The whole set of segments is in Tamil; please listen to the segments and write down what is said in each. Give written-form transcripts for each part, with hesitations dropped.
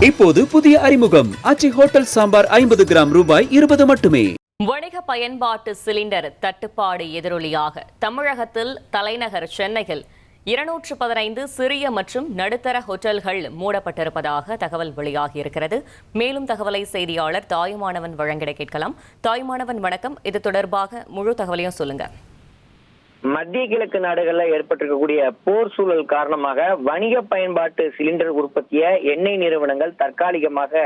இப்போது புதிய அறிமுகம் அச்சி ஹோட்டல் சாம்பார் 50 கிராம் ரூபாய் 20 மட்டுமே. வணிக பயன்பாட்டு சிலிண்டர் தட்டுப்பாடு எதிரொலியாக தமிழகத்தில் தலைநகர் சென்னையில் 215 சிறிய மற்றும் நடுத்தர ஹோட்டல்கள் மூடப்பட்டிருப்பதாக தகவல் வெளியாகியிருக்கிறது. மேலும் தகவலை செய்தியாளர் தாயுமானவன் வழங்கிட கேட்கலாம். தாயுமானவன் வணக்கம். இது தொடர்பாக முழு தகவலையும் சொல்லுங்க. மத்திய கிழக்கு நாடுகளில் ஏற்பட்டிருக்கக்கூடிய போர் சூழல் காரணமாக வணிக பயன்பாட்டு சிலிண்டர் உற்பத்தியை எண்ணெய் நிறுவனங்கள் தற்காலிகமாக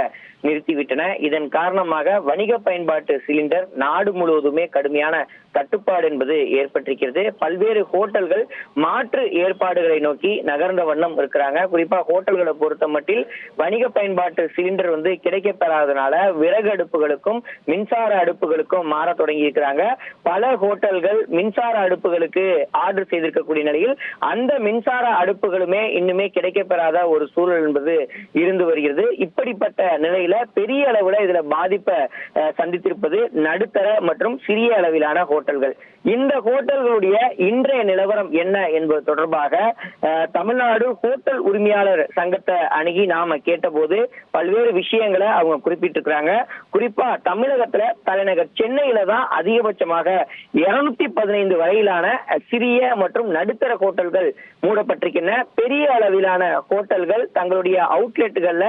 நிறுத்திவிட்டன. இதன் காரணமாக வணிக பயன்பாட்டு சிலிண்டர் நாடு முழுவதுமே கடுமையான தட்டுப்பாடு என்பது ஏற்பட்டிருக்கிறது. பல்வேறு ஹோட்டல்கள் மாற்று ஏற்பாடுகளை நோக்கி நகர்ந்த வண்ணம் இருக்கிறாங்க. குறிப்பா ஹோட்டல்களை பொறுத்த மட்டில் வணிக பயன்பாட்டு சிலிண்டர் கிடைக்கப்பெறாதனால விறகு அடுப்புகளுக்கும் மின்சார அடுப்புகளுக்கும் மாற தொடங்கி இருக்கிறாங்க. பல ஹோட்டல்கள் மின்சார அடுப்புகளுக்கு ஆர்டர் செய்திருக்கக்கூடிய நிலையில் அந்த மின்சார அடுப்புகளுமே இன்னுமே கிடைக்கப்பெறாத ஒரு சூழல் என்பது இருந்து வருகிறது. இப்படிப்பட்ட நிலையில பெரிய அளவுல இதுல பாதிப்பை சந்தித்திருப்பது நடுத்தர மற்றும் சிறிய அளவிலான ஹோட்டல்கள். இந்த ஹோட்டல்களுடைய இன்றைய நிலவரம் என்ன என்பது தொடர்பாக தமிழ்நாடு ஹோட்டல் உரிமையாளர் சங்கத்தை அணுகி நாம கேட்டபோது பல்வேறு விஷயங்களை அவங்க குறிப்பிட்டிருக்கிறாங்க. குறிப்பா தமிழகத்துல தலைநகர் சென்னையில தான் அதிகபட்சமாக 215 வரையிலான சிறிய மற்றும் நடுத்தர ஹோட்டல்கள் மூடப்பட்டிருக்கின்றன. பெரிய அளவிலான ஹோட்டல்கள் தங்களுடைய அவுட்லெட்டுகள்ல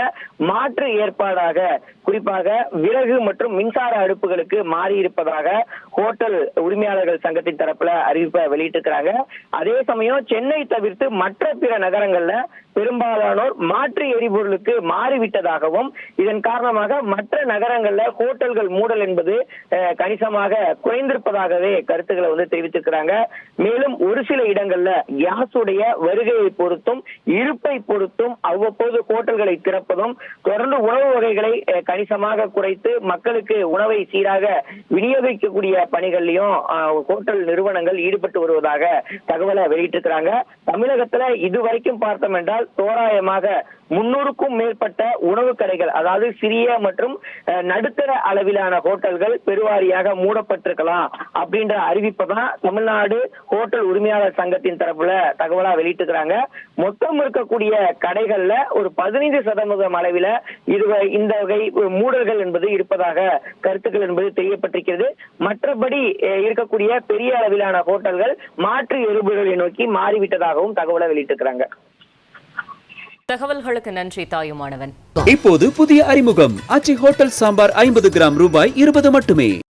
மாற்று ஏற்பாடாக குறிப்பாக விறகு மற்றும் மின்சார அடுப்புகளுக்கு மாறி இருப்பதாக ஹோட்டல் உரிமையாளர்கள் சங்கத்தின் தரப்புல அறிவிப்பை வெளியிட்டிருக்கிறாங்க. அதே சமயம் சென்னை தவிர்த்து மற்ற பிற நகரங்கள்ல பெரும்பாலானோர் மாற்று எரிபொருளுக்கு மாறிவிட்டதாகவும் இதன் காரணமாக மற்ற நகரங்கள்ல ஹோட்டல்கள் மூடல் என்பது கணிசமாக குறைந்திருப்பதாகவே கருத்துக்களை தெரிவித்திருக்கிறாங்க. மேலும் ஒரு சில இடங்கள்ல கேஸுடைய வருகையை பொறுத்தும் இருப்பை பொறுத்தும் அவ்வப்போது ஹோட்டல்களை திறப்பதும் தொடர்ந்து உணவு வகைகளை கணிசமாக குறைத்து மக்களுக்கு உணவை சீராக விநியோகிக்கக்கூடிய பணிகள்லயும் ஹோட்டல் நிறுவனங்கள் ஈடுபட்டு வருவதாக தகவலை வெளியிட்டிருக்கிறாங்க. தமிழகத்துல இதுவரைக்கும் பார்த்தோம் என்றால் தோராயமாக 300க்கும் மேற்பட்ட உணவு கடைகள், அதாவது சிறிய மற்றும் நடுத்தர அளவிலான ஹோட்டல்கள் பெருவாரியாக மூடப்பட்டிருக்கலாம் அப்படின்ற அறிவிப்பை தான் தமிழ்நாடு ஹோட்டல் உரிமையாளர் சங்கத்தின் தரப்புல தகவலா வெளியிட்டிருக்கிறாங்க. மொத்தம் இருக்கக்கூடிய கடைகள்ல ஒரு 15% அளவில் இந்த வகை மூடல்கள் என்பது இருப்பதாக கருத்துக்கள் என்பது தெரியப்பட்டிருக்கிறது. மற்றபடி இருக்கக்கூடிய பெரிய அளவிலான ஹோட்டல்கள் மாற்று எரிபொருளை நோக்கி மாறிவிட்டதாகவும் தகவலை வெளியிட்டிருக்கிறாங்க. தகவல்களுக்கு நன்றி தாயுமானவன். இப்போது புதிய அறிமுகம் அச்சி ஹோட்டல் சாம்பார் 50 கிராம் ரூபாய் 20 மட்டுமே.